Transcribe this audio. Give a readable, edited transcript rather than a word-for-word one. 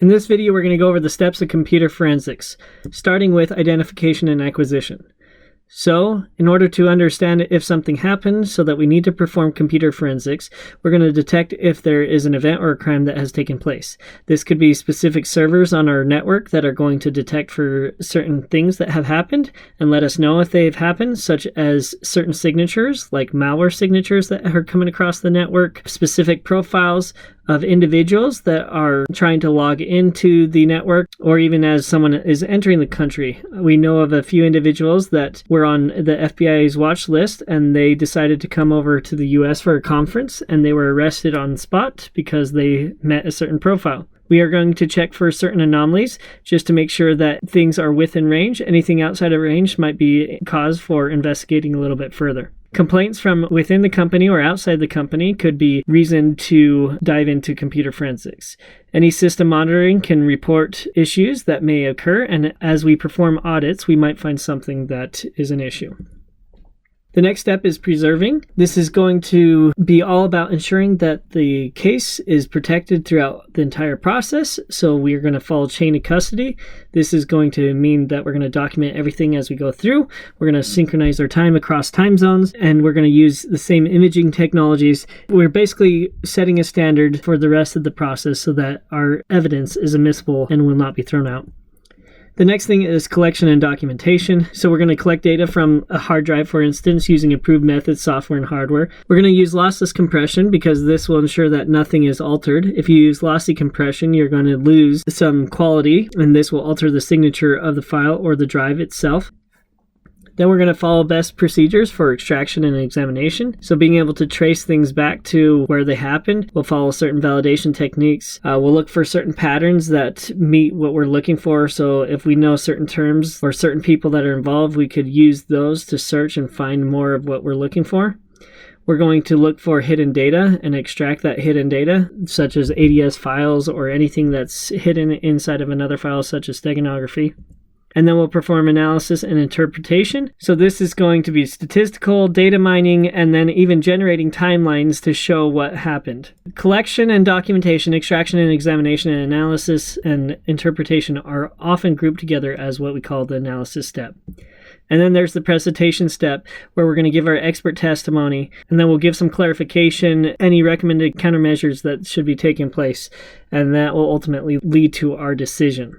In this video, we're going to go over the steps of computer forensics, starting with identification and acquisition. So, in order to understand if something happened so that we need to perform computer forensics, we're going to detect if there is an event or a crime that has taken place. This could be specific servers on our network that are going to detect for certain things that have happened and let us know if they've happened, such as certain signatures, like malware signatures that are coming across the network, specific profiles of individuals that are trying to log into the network, or even as someone is entering the country. We know of a few individuals that were on the FBI's watch list and they decided to come over to the US for a conference, and they were arrested on the spot because they met a certain profile. We are going to check for certain anomalies just to make sure that things are within range. Anything outside of range might be cause for investigating a little bit further. Complaints from within the company or outside the company could be reason to dive into computer forensics. Any system monitoring can report issues that may occur, and as we perform audits, we might find something that is an issue. The next step is preserving. This is going to be all about ensuring that the case is protected throughout the entire process. So we are going to follow chain of custody. This is going to mean that we're going to document everything as we go through. We're going to synchronize our time across time zones, and we're going to use the same imaging technologies. We're basically setting a standard for the rest of the process so that our evidence is admissible and will not be thrown out. The next thing is collection and documentation. So we're going to collect data from a hard drive, for instance, using approved methods, software, and hardware. We're going to use lossless compression because this will ensure that nothing is altered. If you use lossy compression, you're going to lose some quality, and this will alter the signature of the file or the drive itself. Then we're going to follow best procedures for extraction and examination. So being able to trace things back to where they happened, we'll follow certain validation techniques. We'll look for certain patterns that meet what we're looking for. So if we know certain terms or certain people that are involved, we could use those to search and find more of what we're looking for. We're going to look for hidden data and extract that hidden data, such as ADS files or anything that's hidden inside of another file, such as steganography. And then we'll perform analysis and interpretation. So this is going to be statistical, data mining, and then even generating timelines to show what happened. Collection and documentation, extraction and examination, and analysis and interpretation are often grouped together as what we call the analysis step. And then there's the presentation step, where we're going to give our expert testimony, and then we'll give some clarification, any recommended countermeasures that should be taking place, and that will ultimately lead to our decision.